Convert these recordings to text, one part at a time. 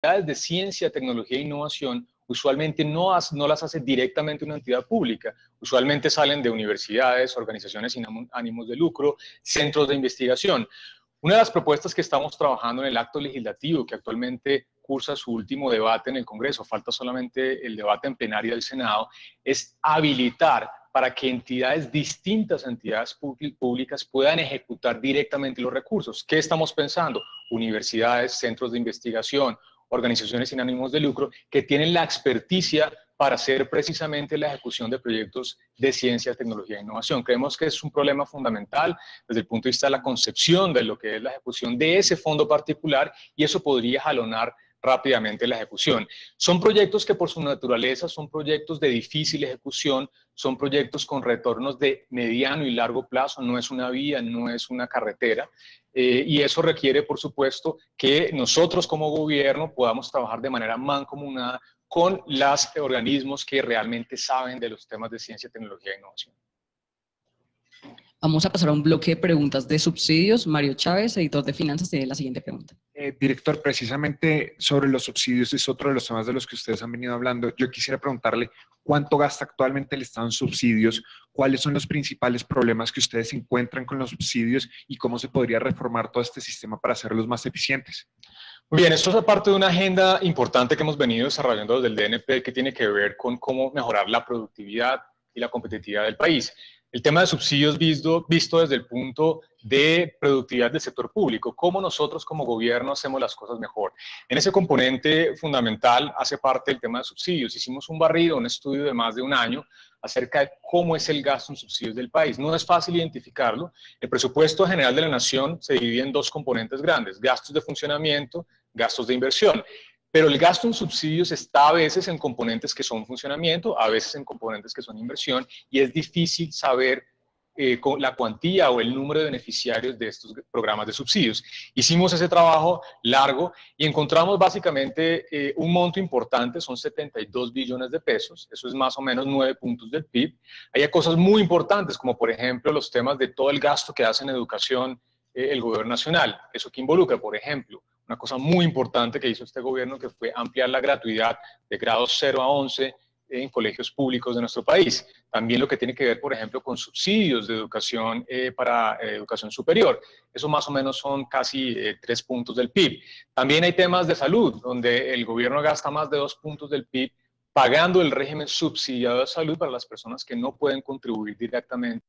de ciencia, tecnología e innovación usualmente no las hace directamente una entidad pública, usualmente salen de universidades, organizaciones sin ánimos de lucro, centros de investigación. Una de las propuestas que estamos trabajando en el acto legislativo, que actualmente cursa su último debate en el Congreso, falta solamente el debate en plenaria del Senado, es habilitar para que distintas entidades públicas puedan ejecutar directamente los recursos. ¿Qué estamos pensando? Universidades, centros de investigación, organizaciones sin ánimos de lucro, que tienen la experticia para hacer precisamente la ejecución de proyectos de ciencia, tecnología e innovación. Creemos que es un problema fundamental desde el punto de vista de la concepción de lo que es la ejecución de ese fondo particular, y eso podría jalonar rápidamente la ejecución. Son proyectos que por su naturaleza son proyectos de difícil ejecución, son proyectos con retornos de mediano y largo plazo, no es una vía, no es una carretera, y eso requiere, por supuesto, que nosotros como gobierno podamos trabajar de manera mancomunada con los organismos que realmente saben de los temas de ciencia, tecnología e innovación. Vamos a pasar a un bloque de preguntas de subsidios. Mario Chávez, editor de finanzas, tiene la siguiente pregunta. Director, precisamente sobre los subsidios es otro de los temas de los que ustedes han venido hablando. Yo quisiera preguntarle cuánto gasta actualmente el Estado en subsidios, cuáles son los principales problemas que ustedes encuentran con los subsidios y cómo se podría reformar todo este sistema para hacerlos más eficientes. Muy bien, esto es parte de una agenda importante que hemos venido desarrollando desde el DNP, que tiene que ver con cómo mejorar la productividad y la competitividad del país. El tema de subsidios visto desde el punto de productividad del sector público, cómo nosotros como gobierno hacemos las cosas mejor. En ese componente fundamental hace parte el tema de subsidios. Hicimos un barrido, un estudio de más de un año acerca de cómo es el gasto en subsidios del país. No es fácil identificarlo. El presupuesto general de la nación se divide en dos componentes grandes: gastos de funcionamiento, gastos de inversión. Pero el gasto en subsidios está a veces en componentes que son funcionamiento, a veces en componentes que son inversión, y es difícil saber la cuantía o el número de beneficiarios de estos programas de subsidios. Hicimos ese trabajo largo y encontramos básicamente un monto importante, son 72 billones de pesos, eso es más o menos 9 puntos del PIB. Hay cosas muy importantes, como por ejemplo los temas de todo el gasto que hace en educación el gobierno nacional. Eso que involucra, por ejemplo, una cosa muy importante que hizo este gobierno, que fue ampliar la gratuidad de grados 0 a 11 en colegios públicos de nuestro país. También lo que tiene que ver, por ejemplo, con subsidios de educación para educación superior. Eso más o menos son casi 3 puntos del PIB. También hay temas de salud, donde el gobierno gasta más de 2 puntos del PIB pagando el régimen subsidiado de salud para las personas que no pueden contribuir directamente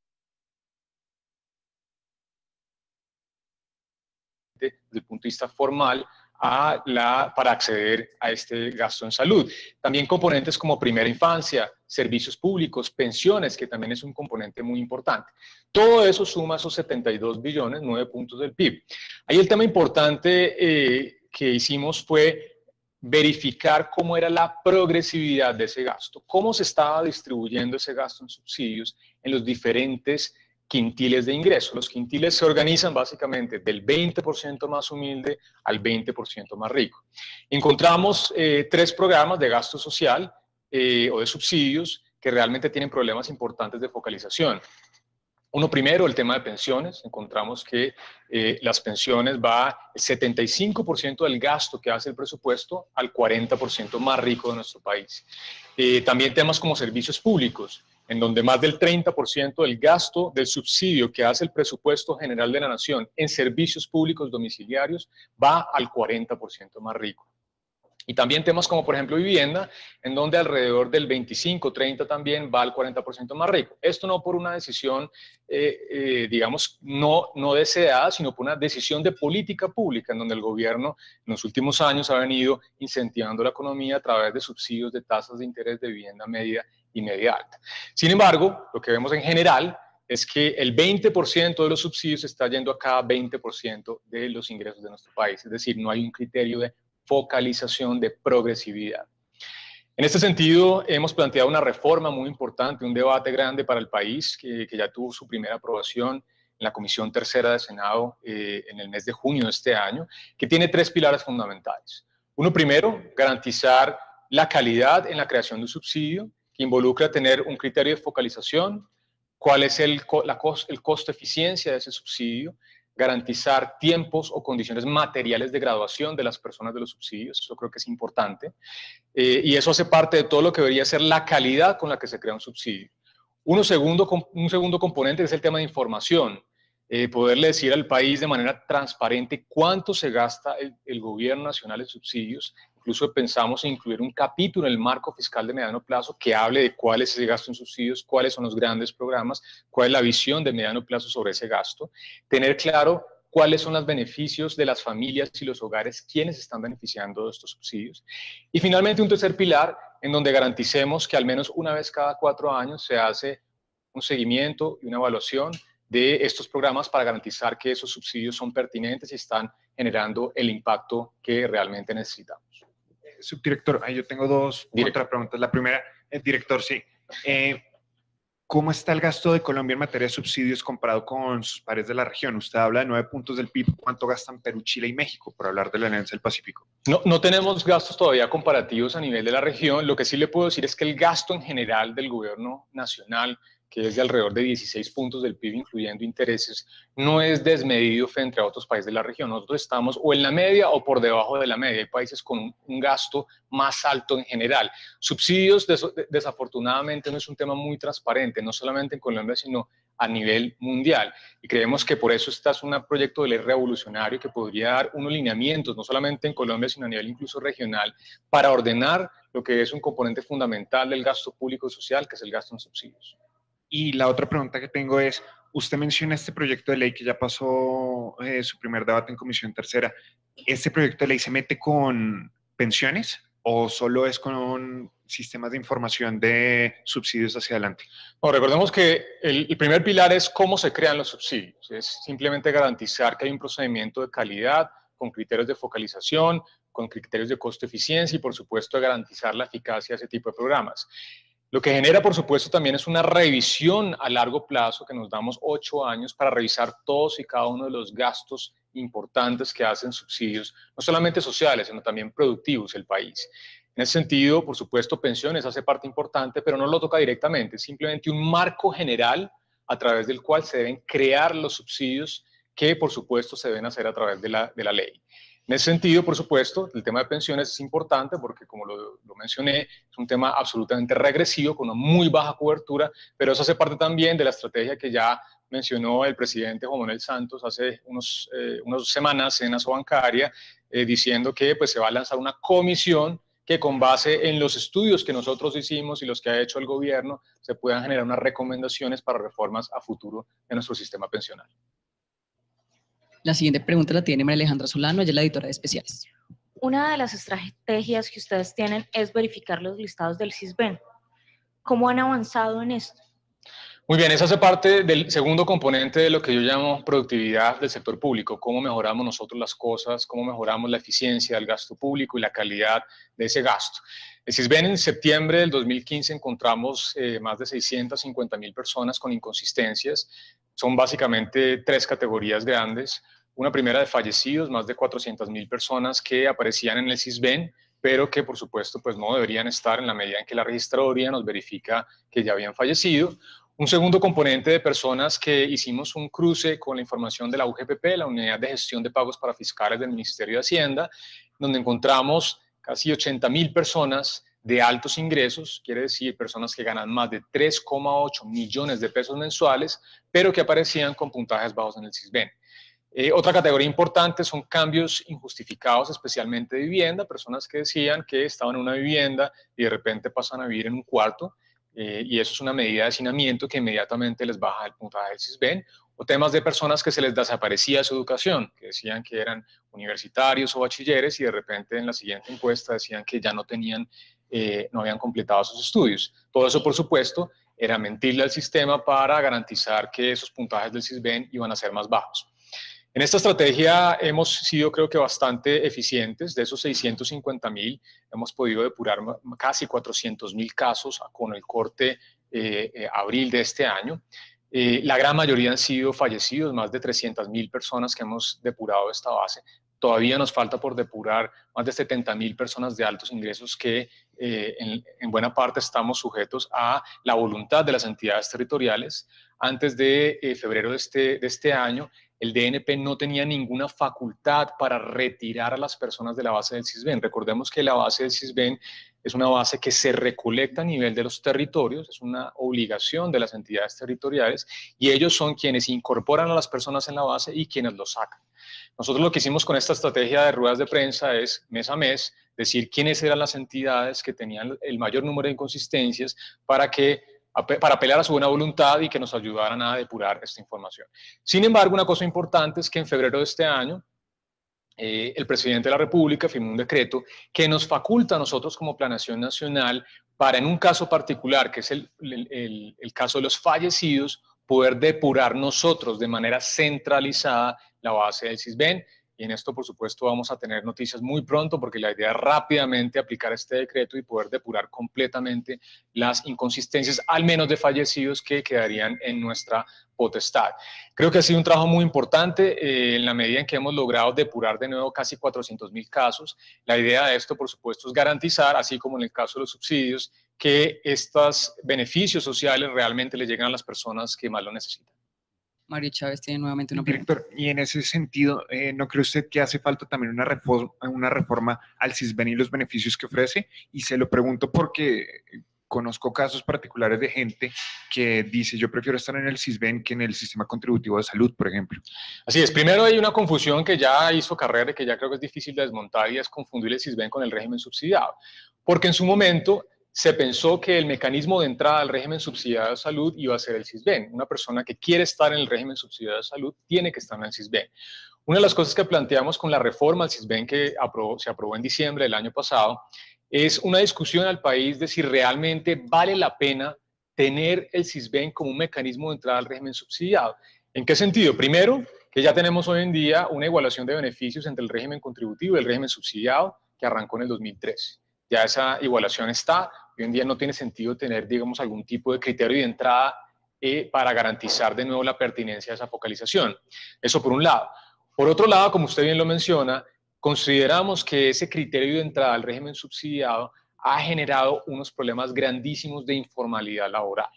desde el punto de vista formal para acceder a este gasto en salud. También componentes como primera infancia, servicios públicos, pensiones, que también es un componente muy importante. Todo eso suma esos 72 billones, 9 puntos del PIB. Ahí el tema importante que hicimos fue verificar cómo era la progresividad de ese gasto, cómo se estaba distribuyendo ese gasto en subsidios en los diferentes quintiles de ingreso. Los quintiles se organizan básicamente del 20% más humilde al 20% más rico. Encontramos 3 programas de gasto social o de subsidios que realmente tienen problemas importantes de focalización. Uno primero, el tema de pensiones. Encontramos que las pensiones va el 75% del gasto que hace el presupuesto al 40% más rico de nuestro país. También temas como servicios públicos, en donde más del 30% del gasto del subsidio que hace el presupuesto general de la nación en servicios públicos domiciliarios va al 40% más rico. Y también temas como, por ejemplo, vivienda, en donde alrededor del 25-30% también va al 40% más rico. Esto no por una decisión, digamos, no deseada, sino por una decisión de política pública, en donde el gobierno en los últimos años ha venido incentivando la economía a través de subsidios de tasas de interés de vivienda media y media alta. Sin embargo, lo que vemos en general es que el 20% de los subsidios está yendo a cada 20% de los ingresos de nuestro país. Es decir, no hay un criterio de focalización, de progresividad. En este sentido, hemos planteado una reforma muy importante, un debate grande para el país, que ya tuvo su primera aprobación en la Comisión Tercera del Senado en el mes de junio de este año, que tiene 3 pilares fundamentales. Uno primero, garantizar la calidad en la creación de un subsidio, que involucra tener un criterio de focalización, cuál es el costo-eficiencia de ese subsidio, garantizar tiempos o condiciones materiales de graduación de las personas de los subsidios, eso creo que es importante, y eso hace parte de todo lo que debería ser la calidad con la que se crea un subsidio. Un segundo componente es el tema de información, poderle decir al país de manera transparente cuánto se gasta el gobierno nacional en subsidios. Incluso pensamos en incluir un capítulo en el marco fiscal de mediano plazo que hable de cuál es ese gasto en subsidios, cuáles son los grandes programas, cuál es la visión de mediano plazo sobre ese gasto, tener claro cuáles son los beneficios de las familias y los hogares, quiénes están beneficiando de estos subsidios. Y finalmente un tercer pilar en donde garanticemos que al menos una vez cada 4 años se hace un seguimiento y una evaluación de estos programas para garantizar que esos subsidios son pertinentes y están generando el impacto que realmente necesitamos. Subdirector, yo tengo dos contrapreguntas. La primera, director, sí. ¿Cómo está el gasto de Colombia en materia de subsidios comparado con sus pares de la región? Usted habla de 9 puntos del PIB. ¿Cuánto gastan Perú, Chile y México, por hablar de la Alianza del Pacífico? No tenemos gastos todavía comparativos a nivel de la región. Lo que sí le puedo decir es que el gasto en general del gobierno nacional, que es de alrededor de 16 puntos del PIB, incluyendo intereses, no es desmedido frente a otros países de la región. Nosotros estamos o en la media o por debajo de la media. Hay países con un gasto más alto en general. Subsidios, desafortunadamente, no es un tema muy transparente, no solamente en Colombia, sino a nivel mundial. Y creemos que por eso este es un proyecto de ley revolucionario que podría dar unos lineamientos, no solamente en Colombia, sino a nivel incluso regional, para ordenar lo que es un componente fundamental del gasto público y social, que es el gasto en subsidios. Y la otra pregunta que tengo es, usted menciona este proyecto de ley que ya pasó su primer debate en Comisión Tercera. ¿Este proyecto de ley se mete con pensiones o solo es con sistemas de información de subsidios hacia adelante? Bueno, recordemos que el primer pilar es cómo se crean los subsidios. Es simplemente garantizar que hay un procedimiento de calidad con criterios de focalización, con criterios de costo-eficiencia y, por supuesto, garantizar la eficacia de ese tipo de programas. Lo que genera, por supuesto, también es una revisión a largo plazo, que nos damos 8 años para revisar todos y cada uno de los gastos importantes que hacen subsidios, no solamente sociales, sino también productivos el país. En ese sentido, por supuesto, pensiones hace parte importante, pero no lo toca directamente, es simplemente un marco general a través del cual se deben crear los subsidios que, por supuesto, se deben hacer a través de la ley. En ese sentido, por supuesto, el tema de pensiones es importante porque, como lo mencioné, es un tema absolutamente regresivo, con una muy baja cobertura, pero eso hace parte también de la estrategia que ya mencionó el presidente Juan Manuel Santos hace unas semanas en Asobancaria, diciendo que pues, se va a lanzar una comisión que con base en los estudios que nosotros hicimos y los que ha hecho el gobierno, se puedan generar unas recomendaciones para reformas a futuro de nuestro sistema pensional. La siguiente pregunta la tiene María Alejandra Solano, ella es la editora de Especiales. Una de las estrategias que ustedes tienen es verificar los listados del Sisbén. ¿Cómo han avanzado en esto? Muy bien, esa hace parte del segundo componente de lo que yo llamo productividad del sector público, cómo mejoramos nosotros las cosas, cómo mejoramos la eficiencia del gasto público y la calidad de ese gasto. El Sisbén en septiembre del 2015 encontramos más de 650.000 personas con inconsistencias. Son básicamente 3 categorías grandes. Una primera de fallecidos, más de 400.000 personas que aparecían en el Sisbén, pero que por supuesto pues no deberían estar en la medida en que la registraduría nos verifica que ya habían fallecido. Un segundo componente de personas que hicimos un cruce con la información de la UGPP, la Unidad de Gestión de Pagos para Fiscales del Ministerio de Hacienda, donde encontramos casi 80.000 personas de altos ingresos, quiere decir personas que ganan más de 3,8 millones de pesos mensuales, pero que aparecían con puntajes bajos en el Sisbén. Otra categoría importante son cambios injustificados, especialmente de vivienda, personas que decían que estaban en una vivienda y de repente pasan a vivir en un cuarto, y eso es una medida de hacinamiento que inmediatamente les baja el puntaje del Sisbén, o temas de personas que se les desaparecía su educación, que decían que eran universitarios o bachilleres y de repente en la siguiente encuesta decían que ya no habían completado sus estudios. Todo eso, por supuesto, era mentirle al sistema para garantizar que esos puntajes del Sisbén iban a ser más bajos. En esta estrategia hemos sido, creo que, bastante eficientes. De esos 650.000, hemos podido depurar casi 400.000 casos con el corte abril de este año. La gran mayoría han sido fallecidos, más de 300.000 personas que hemos depurado esta base. Todavía nos falta por depurar más de 70.000 personas de altos ingresos que en buena parte estamos sujetos a la voluntad de las entidades territoriales. Antes de febrero de este año, el DNP no tenía ninguna facultad para retirar a las personas de la base del CISBEN. Recordemos que la base del CISBEN es una base que se recolecta a nivel de los territorios, es una obligación de las entidades territoriales y ellos son quienes incorporan a las personas en la base y quienes lo sacan. Nosotros lo que hicimos con esta estrategia de ruedas de prensa es mes a mes decir quiénes eran las entidades que tenían el mayor número de inconsistencias para apelar a su buena voluntad y que nos ayudaran a depurar esta información. Sin embargo, una cosa importante es que en febrero de este año, el presidente de la República firmó un decreto que nos faculta a nosotros como Planeación Nacional para, en un caso particular, que es el caso de los fallecidos, poder depurar nosotros de manera centralizada la base del CISBEN. Y en esto, por supuesto, vamos a tener noticias muy pronto porque la idea es rápidamente aplicar este decreto y poder depurar completamente las inconsistencias, al menos de fallecidos, que quedarían en nuestra potestad. Creo que ha sido un trabajo muy importante en la medida en que hemos logrado depurar de nuevo casi 400.000 casos. La idea de esto, por supuesto, es garantizar, así como en el caso de los subsidios, que estos beneficios sociales realmente le lleguen a las personas que más lo necesitan. Mario Chávez tiene nuevamente una pregunta. Director, y en ese sentido, ¿no cree usted que hace falta también una reforma al CISBEN y los beneficios que ofrece? Y se lo pregunto porque conozco casos particulares de gente que dice, yo prefiero estar en el CISBEN que en el sistema contributivo de salud, por ejemplo. Así es, primero hay una confusión que ya hizo carrera y que ya creo que es difícil de desmontar y es confundir el CISBEN con el régimen subsidiado. Porque en su momento se pensó que el mecanismo de entrada al régimen subsidiado de salud iba a ser el CISBEN. Una persona que quiere estar en el régimen subsidiado de salud tiene que estar en el CISBEN. Una de las cosas que planteamos con la reforma al CISBEN que se aprobó en diciembre del año pasado es una discusión al país de si realmente vale la pena tener el CISBEN como un mecanismo de entrada al régimen subsidiado. ¿En qué sentido? Primero, que ya tenemos hoy en día una evaluación de beneficios entre el régimen contributivo y el régimen subsidiado que arrancó en el 2013. Ya esa igualación está, hoy en día no tiene sentido tener, digamos, algún tipo de criterio de entrada para garantizar de nuevo la pertinencia de esa focalización. Eso por un lado. Por otro lado, como usted bien lo menciona, consideramos que ese criterio de entrada al régimen subsidiado ha generado unos problemas grandísimos de informalidad laboral.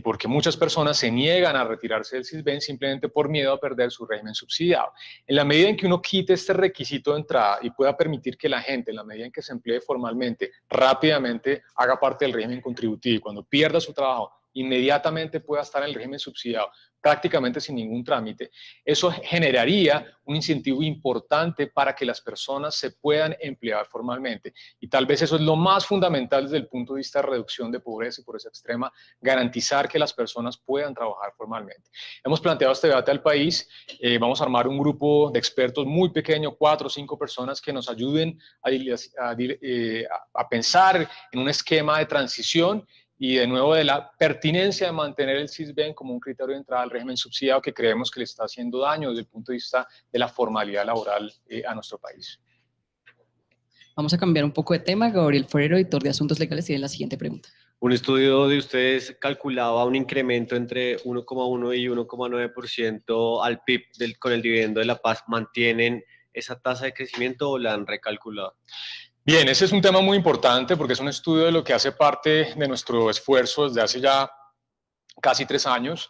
Porque muchas personas se niegan a retirarse del CISBEN simplemente por miedo a perder su régimen subsidiado. En la medida en que uno quite este requisito de entrada y pueda permitir que la gente, en la medida en que se emplee formalmente, rápidamente haga parte del régimen contributivo y cuando pierda su trabajo, inmediatamente pueda estar en el régimen subsidiado, prácticamente sin ningún trámite, eso generaría un incentivo importante para que las personas se puedan emplear formalmente. Y tal vez eso es lo más fundamental desde el punto de vista de reducción de pobreza y pobreza extrema, garantizar que las personas puedan trabajar formalmente. Hemos planteado este debate al país, vamos a armar un grupo de expertos muy pequeño, 4 o 5 personas que nos ayuden a pensar en un esquema de transición y de nuevo de la pertinencia de mantener el CISBEN como un criterio de entrada al régimen subsidiado que creemos que le está haciendo daño desde el punto de vista de la formalidad laboral a nuestro país. Vamos a cambiar un poco de tema. Gabriel Forero, editor de Asuntos Legales, tiene la siguiente pregunta. Un estudio de ustedes calculaba un incremento entre 1,1 y 1,9% al PIB con el dividendo de La Paz. ¿Mantienen esa tasa de crecimiento o la han recalculado? Bien, ese es un tema muy importante porque es un estudio de lo que hace parte de nuestro esfuerzo desde hace ya casi 3 años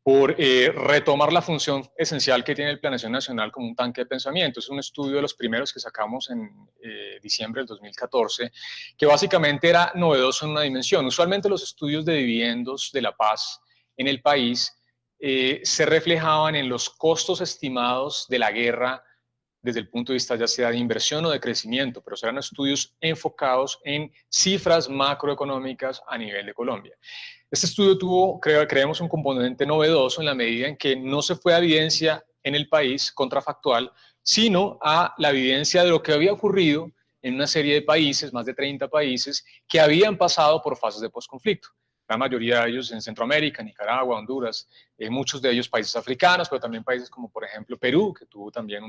por retomar la función esencial que tiene el Planeación Nacional como un tanque de pensamiento. Es un estudio de los primeros que sacamos en diciembre del 2014, que básicamente era novedoso en una dimensión. Usualmente los estudios de dividendos de La Paz en el país se reflejaban en los costos estimados de la guerra desde el punto de vista ya sea de inversión o de crecimiento, pero serán estudios enfocados en cifras macroeconómicas a nivel de Colombia. Este estudio tuvo, creemos, un componente novedoso en la medida en que no se fue a evidencia en el país contrafactual, sino a la evidencia de lo que había ocurrido en una serie de países, más de 30 países, que habían pasado por fases de posconflicto. La mayoría de ellos en Centroamérica, Nicaragua, Honduras, muchos de ellos países africanos, pero también países como por ejemplo Perú, que tuvo también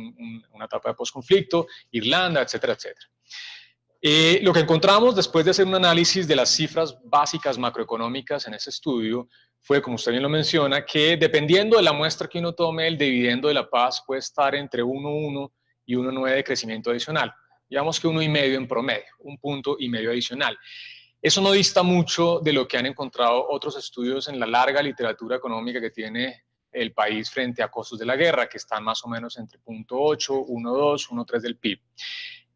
una etapa de posconflicto, Irlanda, etcétera, etcétera. Lo que encontramos después de hacer un análisis de las cifras básicas macroeconómicas en ese estudio fue, como usted bien lo menciona, que dependiendo de la muestra que uno tome, el dividendo de La Paz puede estar entre 1,1 y 1,9 de crecimiento adicional. Digamos que 1,5 en promedio, 1,5 puntos adicional. Eso no dista mucho de lo que han encontrado otros estudios en la larga literatura económica que tiene el país frente a costos de la guerra, que están más o menos entre 0.8, 1.2, 1.3 del PIB.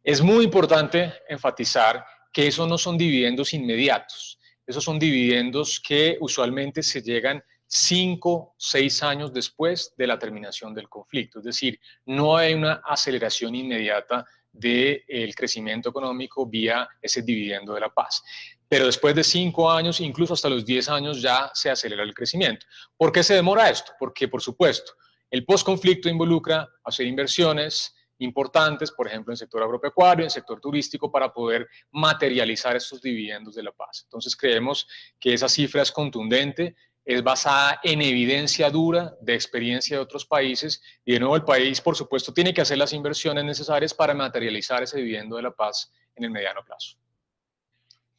Es muy importante enfatizar que esos no son dividendos inmediatos, esos son dividendos que usualmente se llegan 5, 6 años después de la terminación del conflicto, es decir, no hay una aceleración inmediata del crecimiento económico vía ese dividendo de la paz. Pero después de 5 años, incluso hasta los 10 años, ya se acelera el crecimiento. ¿Por qué se demora esto? Porque, por supuesto, el posconflicto involucra hacer inversiones importantes, por ejemplo, en el sector agropecuario, en el sector turístico, para poder materializar estos dividendos de la paz. Entonces, creemos que esa cifra es contundente, es basada en evidencia dura de experiencia de otros países, y de nuevo el país, por supuesto, tiene que hacer las inversiones necesarias para materializar ese dividendo de la paz en el mediano plazo.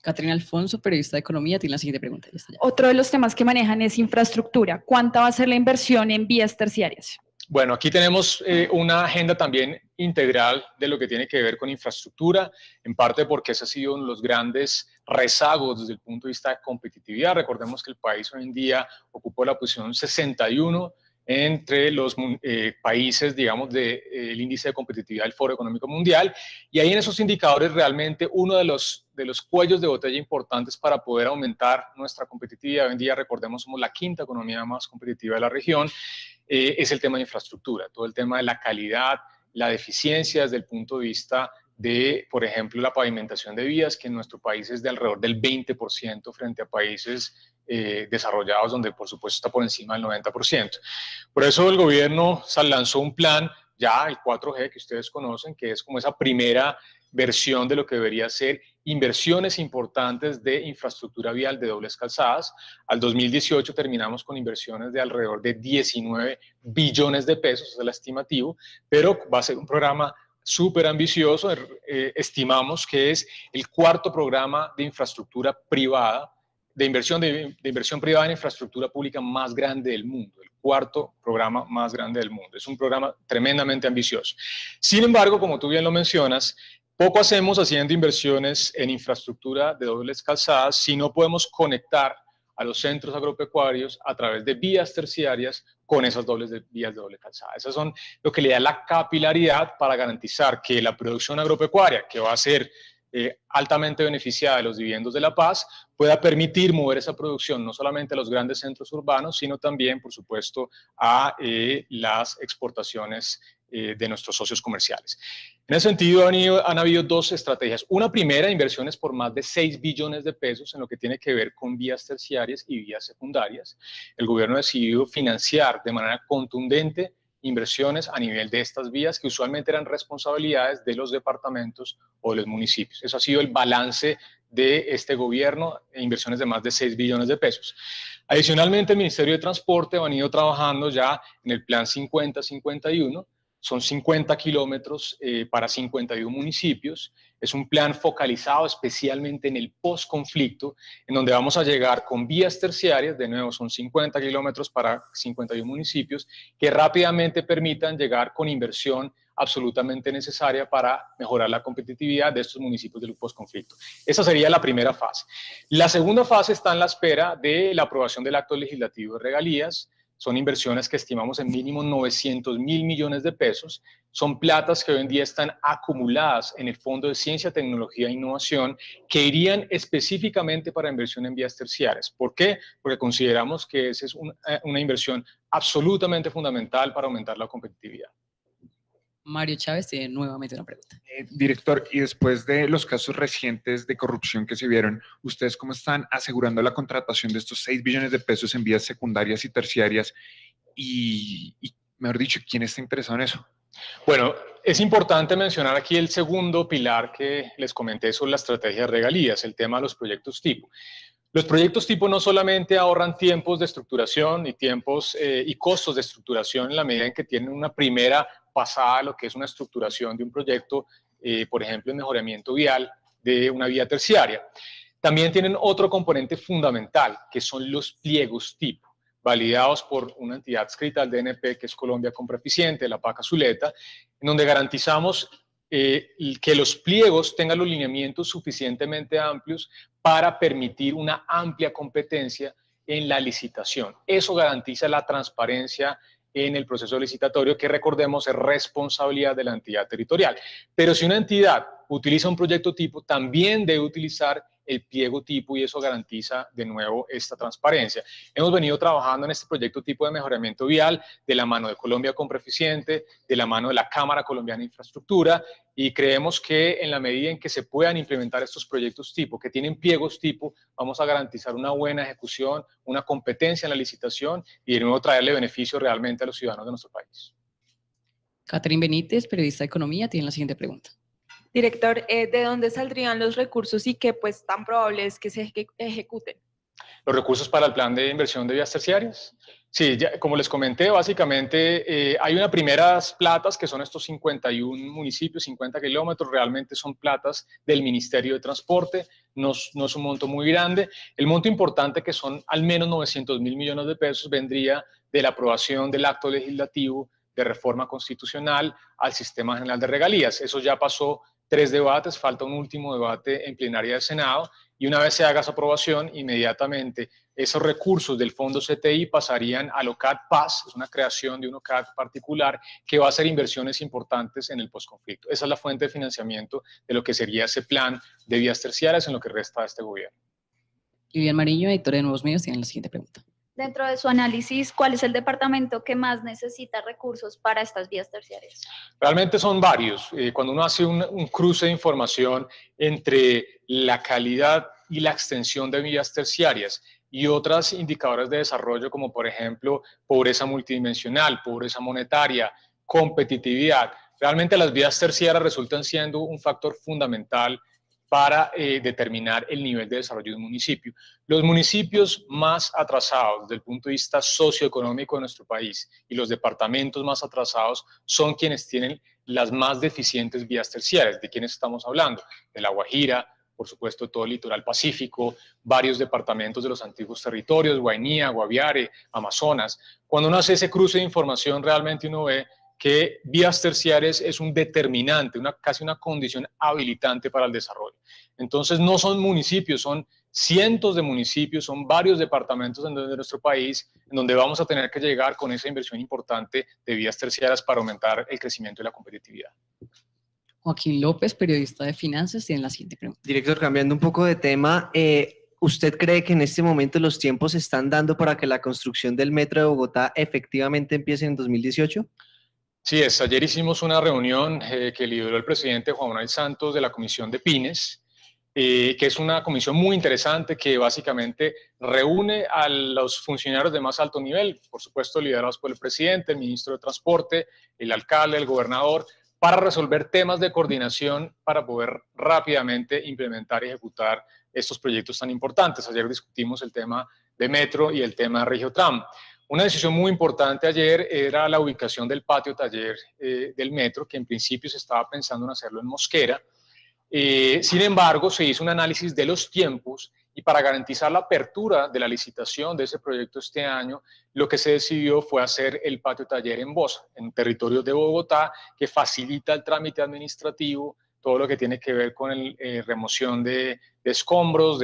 Caterina Alfonso, periodista de economía, tiene la siguiente pregunta. Ya está ya. Otro de los temas que manejan es infraestructura. ¿Cuánta va a ser la inversión en vías terciarias? Bueno, aquí tenemos una agenda también integral de lo que tiene que ver con infraestructura, en parte porque ese ha sido uno de los grandes rezagos desde el punto de vista de competitividad. Recordemos que el país hoy en día ocupó la posición 61 entre los países, digamos, del índice de competitividad del Foro Económico Mundial, y ahí en esos indicadores realmente uno de los cuellos de botella importantes para poder aumentar nuestra competitividad, hoy en día recordemos somos la quinta economía más competitiva de la región, es el tema de infraestructura, todo el tema de la calidad, la deficiencia desde el punto de vista de, por ejemplo, la pavimentación de vías, que en nuestro país es de alrededor del 20% frente a países desarrollados donde por supuesto está por encima del 90%. Por eso el gobierno lanzó un plan, ya el 4G que ustedes conocen, que es como esa primera versión de lo que debería ser inversiones importantes de infraestructura vial de dobles calzadas. Al 2018 terminamos con inversiones de alrededor de 19 billones de pesos, es el estimativo, pero va a ser un programa súper ambicioso, estimamos que es el cuarto programa de infraestructura privada, de inversión privada en infraestructura pública más grande del mundo, el cuarto programa más grande del mundo. Es un programa tremendamente ambicioso. Sin embargo, como tú bien lo mencionas, poco hacemos haciendo inversiones en infraestructura de dobles calzadas si no podemos conectar a los centros agropecuarios a través de vías terciarias con esas vías de doble calzada. Esas son lo que le da la capilaridad para garantizar que la producción agropecuaria, que va a ser altamente beneficiada de los dividendos de la paz, pueda permitir mover esa producción no solamente a los grandes centros urbanos, sino también, por supuesto, a las exportaciones de nuestros socios comerciales. En ese sentido han habido dos estrategias. Una primera, inversiones por más de 6 billones de pesos en lo que tiene que ver con vías terciarias y vías secundarias. El gobierno ha decidido financiar de manera contundente inversiones a nivel de estas vías que usualmente eran responsabilidades de los departamentos o de los municipios. Eso ha sido el balance de este gobierno, inversiones de más de 6 billones de pesos. Adicionalmente, el Ministerio de Transporte ha venido trabajando ya en el plan 50-51, son 50 kilómetros para 51 municipios. Es un plan focalizado especialmente en el posconflicto, en donde vamos a llegar con vías terciarias, de nuevo son 50 kilómetros para 51 municipios, que rápidamente permitan llegar con inversión absolutamente necesaria para mejorar la competitividad de estos municipios del posconflicto. Esa sería la primera fase. La segunda fase está en la espera de la aprobación del acto legislativo de regalías. Son inversiones que estimamos en mínimo 900.000 millones de pesos. Son platas que hoy en día están acumuladas en el Fondo de Ciencia, Tecnología e Innovación, que irían específicamente para inversión en vías terciarias. ¿Por qué? Porque consideramos que esa es una inversión absolutamente fundamental para aumentar la competitividad. Mario Chávez tiene nuevamente una pregunta. Director, y después de los casos recientes de corrupción que se vieron, ¿ustedes cómo están asegurando la contratación de estos 6 billones de pesos en vías secundarias y terciarias? Y mejor dicho, ¿quién está interesado en eso? Bueno, es importante mencionar aquí el segundo pilar que les comenté sobre la estrategia de regalías, el tema de los proyectos tipo. Los proyectos tipo no solamente ahorran tiempos de estructuración y tiempos y costos de estructuración en la medida en que tienen una primera pasada a lo que es una estructuración de un proyecto, por ejemplo, el mejoramiento vial de una vía terciaria. También tienen otro componente fundamental, que son los pliegos tipo, validados por una entidad adscrita al DNP, que es Colombia Compra Eficiente, la PACA Zuleta, en donde garantizamos que los pliegos tengan los lineamientos suficientemente amplios para permitir una amplia competencia en la licitación. Eso garantiza la transparencia en el proceso licitatorio, que recordemos es responsabilidad de la entidad territorial. Pero si una entidad utiliza un proyecto tipo, también debe utilizar el pliego tipo y eso garantiza de nuevo esta transparencia. Hemos venido trabajando en este proyecto tipo de mejoramiento vial de la mano de Colombia Compra Eficiente, de la mano de la Cámara Colombiana de Infraestructura, y creemos que en la medida en que se puedan implementar estos proyectos tipo, que tienen pliegos tipo, vamos a garantizar una buena ejecución, una competencia en la licitación y de nuevo traerle beneficio realmente a los ciudadanos de nuestro país. Catherine Benítez, periodista de Economía, tiene la siguiente pregunta. Director, ¿de dónde saldrían los recursos y qué pues tan probable es que se ejecuten? ¿Los recursos para el plan de inversión de vías terciarias? Sí, ya, como les comenté, básicamente hay unas primeras platas que son estos 51 municipios, 50 kilómetros, realmente son platas del Ministerio de Transporte, no es un monto muy grande. El monto importante, que son al menos 900.000 millones de pesos, vendría de la aprobación del acto legislativo de reforma constitucional al Sistema General de Regalías. Eso ya pasó 3 debates, falta un último debate en plenaria del Senado, y una vez se haga esa aprobación, inmediatamente esos recursos del Fondo CTI pasarían al OCAD Paz, es una creación de un OCAD particular que va a hacer inversiones importantes en el posconflicto. Esa es la fuente de financiamiento de lo que sería ese plan de vías terciarias en lo que resta de este gobierno. Lilian Mariño, editora de Nuevos Medios, tiene la siguiente pregunta. Dentro de su análisis, ¿cuál es el departamento que más necesita recursos para estas vías terciarias? Realmente son varios. Cuando uno hace un cruce de información entre la calidad y la extensión de vías terciarias y otras indicadores de desarrollo, como por ejemplo pobreza multidimensional, pobreza monetaria, competitividad, realmente las vías terciarias resultan siendo un factor fundamental para determinar el nivel de desarrollo de un municipio. Los municipios más atrasados desde el punto de vista socioeconómico de nuestro país y los departamentos más atrasados son quienes tienen las más deficientes vías terciarias. ¿De quiénes estamos hablando? De La Guajira, por supuesto todo el litoral pacífico, varios departamentos de los antiguos territorios, Guainía, Guaviare, Amazonas. Cuando uno hace ese cruce de información, realmente uno ve que vías terciarias es un determinante, casi una condición habilitante para el desarrollo. Entonces no son municipios, son cientos de municipios, son varios departamentos de nuestro país en donde vamos a tener que llegar con esa inversión importante de vías terciarias para aumentar el crecimiento y la competitividad. Joaquín López, periodista de finanzas, tiene la siguiente pregunta. Director, cambiando un poco de tema, ¿usted cree que en este momento los tiempos se están dando para que la construcción del metro de Bogotá efectivamente empiece en 2018? Sí, ayer hicimos una reunión que lideró el presidente Juan Manuel Santos de la Comisión de Pines, que es una comisión muy interesante que básicamente reúne a los funcionarios de más alto nivel, por supuesto liderados por el presidente, el ministro de Transporte, el alcalde, el gobernador, para resolver temas de coordinación para poder rápidamente implementar y ejecutar estos proyectos tan importantes. Ayer discutimos el tema de metro y el tema de Regiotram. Una decisión muy importante ayer era la ubicación del patio taller del metro, que en principio se estaba pensando en hacerlo en Mosquera. Sin embargo, se hizo un análisis de los tiempos y para garantizar la apertura de la licitación de ese proyecto este año, lo que se decidió fue hacer el patio taller en Bosa, en territorio de Bogotá, que facilita el trámite administrativo, todo lo que tiene que ver con remoción de escombros,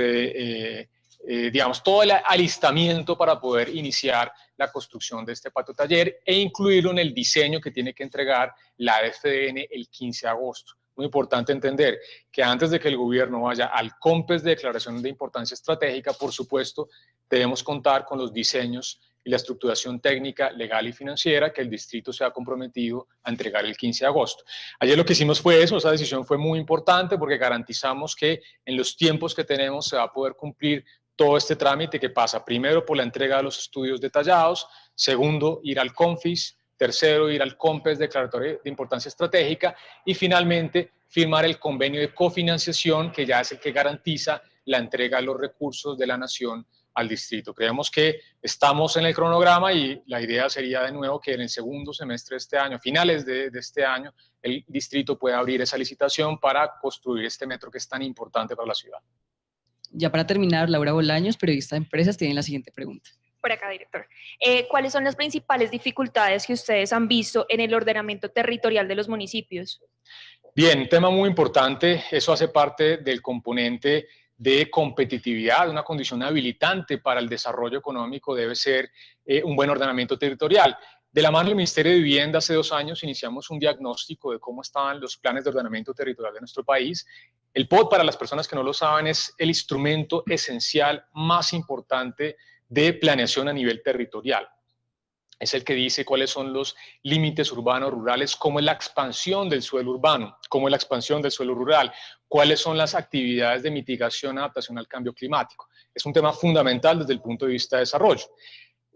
digamos, todo el alistamiento para poder iniciar la construcción de este patio taller e incluirlo en el diseño que tiene que entregar la FDN el 15 de agosto. Muy importante entender que antes de que el gobierno vaya al COMPES de declaración de importancia estratégica, por supuesto, debemos contar con los diseños y la estructuración técnica, legal y financiera que el distrito se ha comprometido a entregar el 15 de agosto. Ayer lo que hicimos fue eso, esa decisión fue muy importante porque garantizamos que en los tiempos que tenemos se va a poder cumplir todo este trámite que pasa primero por la entrega de los estudios detallados, segundo, ir al CONFIS, tercero, ir al COMPES declaratorio de importancia estratégica y finalmente firmar el convenio de cofinanciación que ya es el que garantiza la entrega de los recursos de la nación al distrito. Creemos que estamos en el cronograma y la idea sería de nuevo que en el segundo semestre de este año, finales de este año, el distrito pueda abrir esa licitación para construir este metro que es tan importante para la ciudad. Ya para terminar, Laura Bolaños, periodista de Empresas, tiene la siguiente pregunta. Por acá, director. ¿Cuáles son las principales dificultades que ustedes han visto en el ordenamiento territorial de los municipios? Bien, tema muy importante, eso hace parte del componente de competitividad, una condición habilitante para el desarrollo económico debe ser un buen ordenamiento territorial. De la mano del Ministerio de Vivienda, hace 2 años iniciamos un diagnóstico de cómo estaban los planes de ordenamiento territorial de nuestro país. El POT, para las personas que no lo saben, es el instrumento esencial más importante de planeación a nivel territorial. Es el que dice cuáles son los límites urbanos, rurales, cómo es la expansión del suelo urbano, cómo es la expansión del suelo rural, cuáles son las actividades de mitigación y adaptación al cambio climático. Es un tema fundamental desde el punto de vista de desarrollo.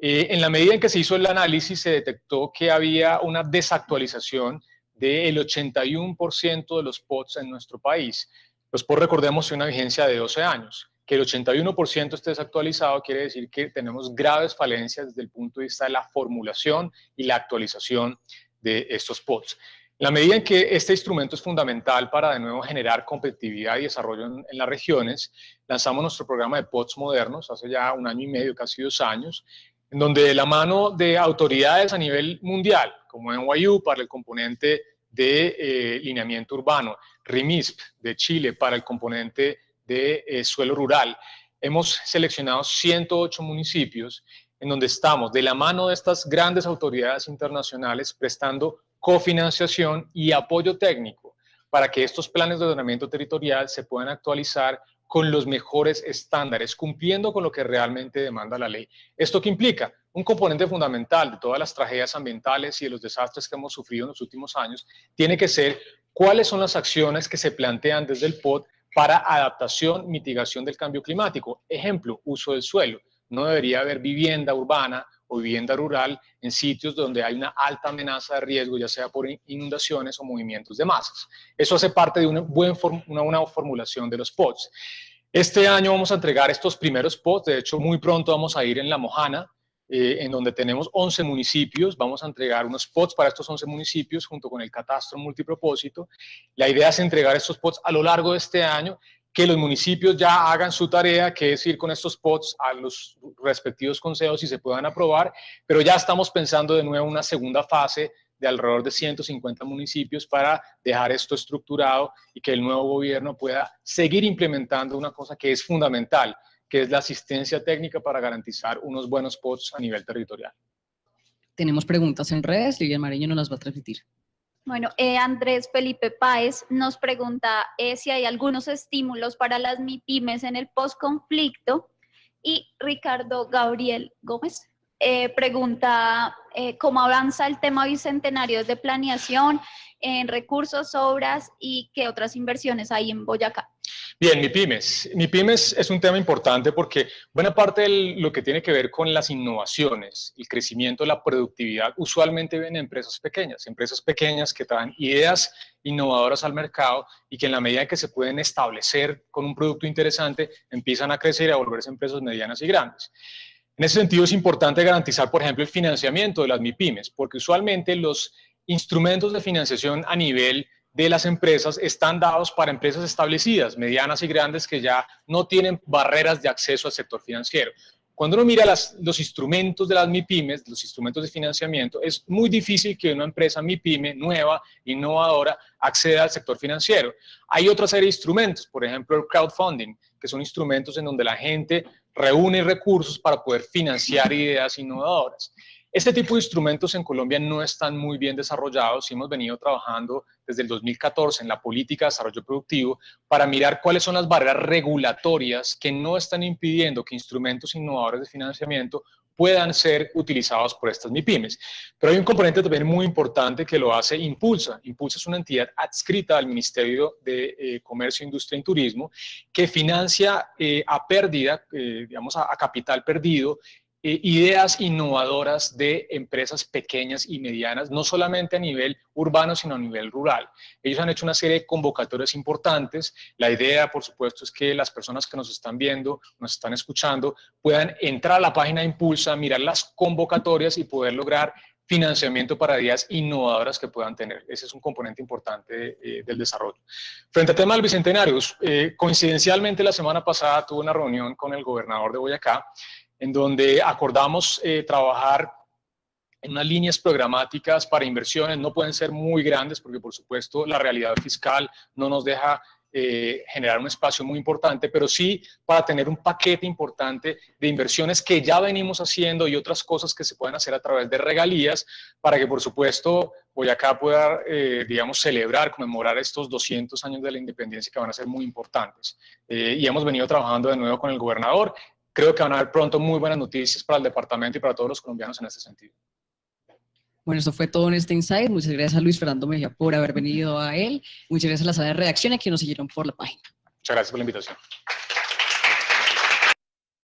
En la medida en que se hizo el análisis, se detectó que había una desactualización del 81% de los POTs en nuestro país. Los POTs, recordemos, tienen una vigencia de 12 años. Que el 81% esté desactualizado quiere decir que tenemos graves falencias desde el punto de vista de la formulación y la actualización de estos POTs. En la medida en que este instrumento es fundamental para de nuevo generar competitividad y desarrollo en las regiones, lanzamos nuestro programa de POTs modernos hace ya 1 año y medio, casi 2 años, en donde de la mano de autoridades a nivel mundial, como NYU para el componente de lineamiento urbano, RIMISP de Chile para el componente de suelo rural, hemos seleccionado 108 municipios en donde estamos de la mano de estas grandes autoridades internacionales prestando cofinanciación y apoyo técnico para que estos planes de ordenamiento territorial se puedan actualizar con los mejores estándares, cumpliendo con lo que realmente demanda la ley. ¿Esto qué implica? Un componente fundamental de todas las tragedias ambientales y de los desastres que hemos sufrido en los últimos años tiene que ser cuáles son las acciones que se plantean desde el POT para adaptación, mitigación del cambio climático. Ejemplo, uso del suelo. No debería haber vivienda urbana o vivienda rural en sitios donde hay una alta amenaza de riesgo, ya sea por inundaciones o movimientos de masas. Eso hace parte de una buena formulación de los POTs. Este año vamos a entregar estos primeros POTs, de hecho muy pronto vamos a ir en La Mojana, en donde tenemos 11 municipios, vamos a entregar unos POTs para estos 11 municipios junto con el catastro multipropósito. La idea es entregar estos POTs a lo largo de este año, que los municipios ya hagan su tarea, que es ir con estos POTs a los respectivos consejos y se puedan aprobar, pero ya estamos pensando de nuevo en una segunda fase de alrededor de 150 municipios para dejar esto estructurado y que el nuevo gobierno pueda seguir implementando una cosa que es fundamental, que es la asistencia técnica para garantizar unos buenos POTs a nivel territorial. Tenemos preguntas en redes, Lilian Mariño nos las va a transmitir. Bueno, Andrés Felipe Páez nos pregunta si hay algunos estímulos para las MIPYMES en el postconflicto, y Ricardo Gabriel Gómez pregunta cómo avanza el tema bicentenario de planeación en recursos, obras y qué otras inversiones hay en Boyacá. Bien, MIPYMES. MIPYMES es un tema importante porque buena parte de lo que tiene que ver con las innovaciones, el crecimiento, la productividad, usualmente vienen empresas pequeñas que traen ideas innovadoras al mercado y que en la medida en que se pueden establecer con un producto interesante, empiezan a crecer y a volverse empresas medianas y grandes. En ese sentido es importante garantizar, por ejemplo, el financiamiento de las MIPYMES, porque usualmente los instrumentos de financiación a nivel de las empresas están dados para empresas establecidas, medianas y grandes, que ya no tienen barreras de acceso al sector financiero. Cuando uno mira los instrumentos de las MIPYMES, los instrumentos de financiamiento, es muy difícil que una empresa MIPYME nueva, innovadora, acceda al sector financiero. Hay otra serie de instrumentos, por ejemplo el crowdfunding, que son instrumentos en donde la gente reúne recursos para poder financiar ideas innovadoras. Este tipo de instrumentos en Colombia no están muy bien desarrollados y hemos venido trabajando desde el 2014 en la política de desarrollo productivo para mirar cuáles son las barreras regulatorias que no están impidiendo que instrumentos innovadores de financiamiento puedan ser utilizados por estas MIPYMES. Pero hay un componente también muy importante que lo hace Impulsa. Impulsa es una entidad adscrita al Ministerio de Comercio, Industria y Turismo que financia a pérdida, digamos a capital perdido, ideas innovadoras de empresas pequeñas y medianas, no solamente a nivel urbano, sino a nivel rural. Ellos han hecho una serie de convocatorias importantes. La idea, por supuesto, es que las personas que nos están viendo, nos están escuchando, puedan entrar a la página de Impulsa, mirar las convocatorias y poder lograr financiamiento para ideas innovadoras que puedan tener. Ese es un componente importante del desarrollo. Frente al tema del Bicentenario, coincidencialmente la semana pasada tuve una reunión con el gobernador de Boyacá, en donde acordamos trabajar en unas líneas programáticas para inversiones. No pueden ser muy grandes porque, por supuesto, la realidad fiscal no nos deja generar un espacio muy importante, pero sí para tener un paquete importante de inversiones que ya venimos haciendo y otras cosas que se pueden hacer a través de regalías para que, por supuesto, Boyacá pueda, digamos, celebrar, conmemorar estos 200 años de la independencia que van a ser muy importantes. Y hemos venido trabajando de nuevo con el gobernador. Creo que van a haber pronto muy buenas noticias para el departamento y para todos los colombianos en este sentido. Bueno, eso fue todo en este Insight. Muchas gracias a Luis Fernando Mejía por haber venido a él. Muchas gracias a la sala de redacción y a quienes nos siguieron por la página. Muchas gracias por la invitación.